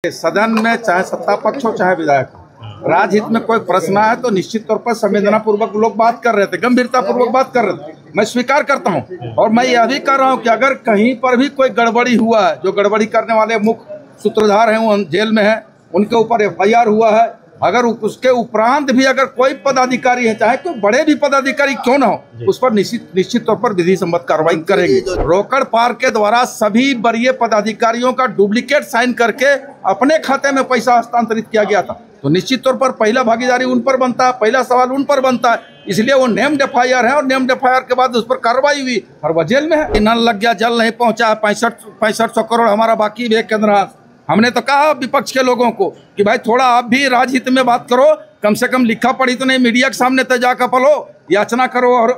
सदन में चाहे सत्ता पक्ष हो चाहे विधायक हो, राजहित में कोई प्रश्न है तो निश्चित तौर पर संवेदना पूर्वक लोग बात कर रहे थे, गंभीरता पूर्वक बात कर रहे थे। मैं स्वीकार करता हूं और मैं यह भी कर रहा हूं कि अगर कहीं पर भी कोई गड़बड़ी हुआ है, जो गड़बड़ी करने वाले मुख्य सूत्रधार हैं वो जेल में है, उनके ऊपर FIR हुआ है। अगर उसके उपरांत भी अगर कोई पदाधिकारी है, चाहे कोई बड़े भी पदाधिकारी क्यों ना हो, उस पर निश्चित तौर पर विधि सम्मत कार्रवाई करेंगे। रोकड़ पार्क के द्वारा सभी वरीय पदाधिकारियों का डुप्लीकेट साइन करके अपने खाते में पैसा हस्तांतरित किया गया था, तो निश्चित तौर पर पहला भागीदारी उन पर बनता है, पहला सवाल उन पर बनता है। इसलिए वो नेम्ड FIR है और नेम्ड FIR के बाद उस पर कार्रवाई हुई और वह जेल में है। नल लग गया, जल नहीं पहुंचा, 6500 करोड़ हमारा बाकी है केंद्र। हमने तो कहा विपक्ष के लोगों को कि भाई थोड़ा आप भी राजहित में बात करो, कम से कम लिखा पढ़ी तो नहीं, मीडिया के सामने तो जाकर पलो, याचना करो और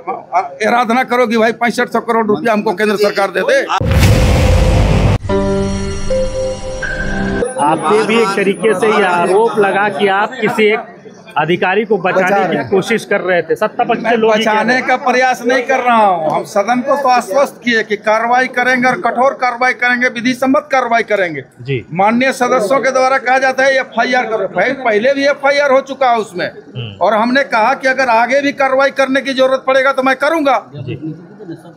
आराधना करो कि भाई 6500 करोड़ रुपया हमको केंद्र सरकार दे दे। आप पे भी एक तरीके से ये आरोप लगा कि आप किसी एक अधिकारी को बचाने की कोशिश कर रहे थे, सत्ता पक्ष के लोग बचाने का प्रयास नहीं कर रहा हूं। हम सदन को तो आश्वस्त किए कि कार्रवाई करेंगे और कठोर कार्रवाई करेंगे, विधि सम्मत कार्रवाई करेंगे जी। माननीय सदस्यों के द्वारा कहा जाता है FIR करो, भाई पहले भी FIR हो चुका है उसमें, और हमने कहा कि अगर आगे भी कार्रवाई करने की जरूरत पड़ेगा तो मैं करूंगा।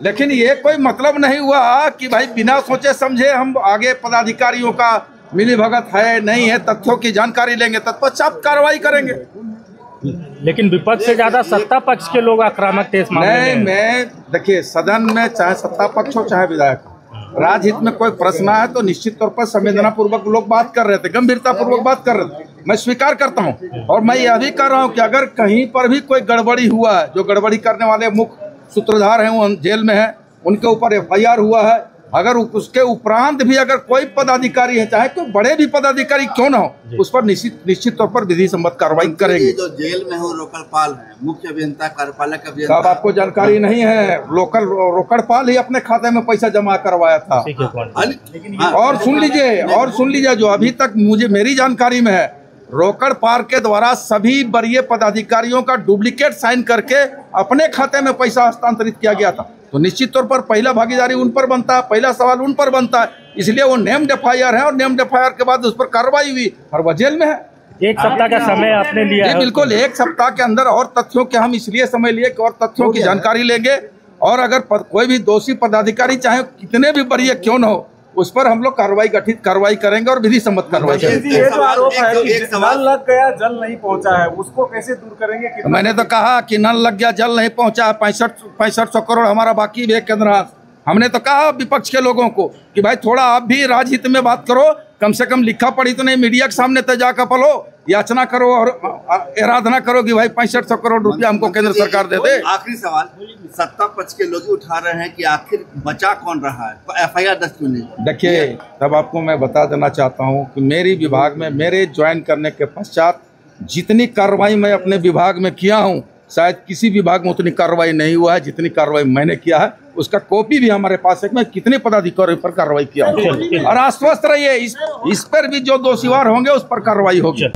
लेकिन ये कोई मतलब नहीं हुआ कि भाई बिना सोचे समझे हम आगे पदाधिकारियों का मिली भगत है नहीं है, तथ्यों की जानकारी लेंगे, तत्पश्चात कार्रवाई करेंगे। लेकिन विपक्ष से ज्यादा सत्ता पक्ष के लोग आक्रामक थे इस मामले में। मैं देखिए, सदन में चाहे सत्ता पक्ष हो चाहे विधायक हो, राजहित में कोई प्रश्न है तो निश्चित तौर पर संवेदना पूर्वक लोग बात कर रहे थे, गंभीरता पूर्वक बात कर रहे थे। मैं स्वीकार करता हूं और मैं यह भी कर रहा हूं कि अगर कहीं पर भी कोई गड़बड़ी हुआ है, जो गड़बड़ी करने वाले मुख्य सूत्रधार हैं वो जेल में है, उनके ऊपर FIR हुआ है। अगर उसके उपरांत भी अगर कोई पदाधिकारी है, चाहे कोई बड़े भी पदाधिकारी क्यों ना हो, उस पर निश्चित तौर पर विधि सम्मत कार्रवाई करेंगे। जो जेल में हो रोकड़पाल है, मुख्य अभियंता कार्यपालक अभियंता, साहब आपको जानकारी नहीं है, रोकड़पाल ही अपने खाते में पैसा जमा करवाया था। और सुन लीजिए जो अभी तक मेरी जानकारी में है, रोकड़ पार्क के द्वारा सभी वरीय पदाधिकारियों का डुप्लीकेट साइन करके अपने खाते में पैसा हस्तांतरित किया गया था, तो निश्चित तौर पर पहला भागीदारी उन पर बनता है, पहला सवाल उन पर बनता है। इसलिए वो नेम्ड FIR है और नेम्ड FIR के बाद उस पर कार्रवाई हुई और वह जेल में है। 1 सप्ताह का समय आपने लिया है? बिल्कुल, 1 सप्ताह के अंदर और तथ्यों के हम इसलिए समय लिए कि और तथ्यों की जानकारी लेंगे, और अगर कोई भी दोषी पदाधिकारी चाहे कितने भी वरीय क्यों न हो, उस पर हम लोग कार्रवाई करेंगे और विधि सम्मत कार्रवाई करेंगे। ये जो आरोप है कि नल लग गया जल नहीं पहुंचा है, उसको कैसे दूर करेंगे? मैंने तो कहा कि नल लग गया जल नहीं पहुंचा, 6500 करोड़ हमारा बाकी है केंद्र। हमने तो कहा विपक्ष के लोगों को कि भाई थोड़ा आप भी राजहित में बात करो, कम से कम लिखा पढ़ी तो नहीं, मीडिया के सामने तो जाकर पलो, याचना करो और आराधना करो कि भाई 6500 करोड़ रुपया हमको केंद्र सरकार दे दे। आखिरी सवाल, सत्ता पक्ष के लोग उठा रहे हैं कि आखिर बचा कौन रहा है, FIR दर्ज क्यों नहीं? देखिए, तब आपको मैं बता देना चाहता हूँ कि मेरी विभाग में मेरे ज्वाइन करने के पश्चात जितनी कार्रवाई मैं अपने विभाग में किया हूँ, शायद किसी विभाग में उतनी कार्रवाई नहीं हुआ है जितनी कार्रवाई मैंने किया है। उसका कॉपी भी हमारे पास है, मैं कितने पदाधिकारियों पर कार्रवाई किया हूँ, और आश्वस्त रहिए इस पर भी जो दोषीवार होंगे उस पर कार्रवाई होगी।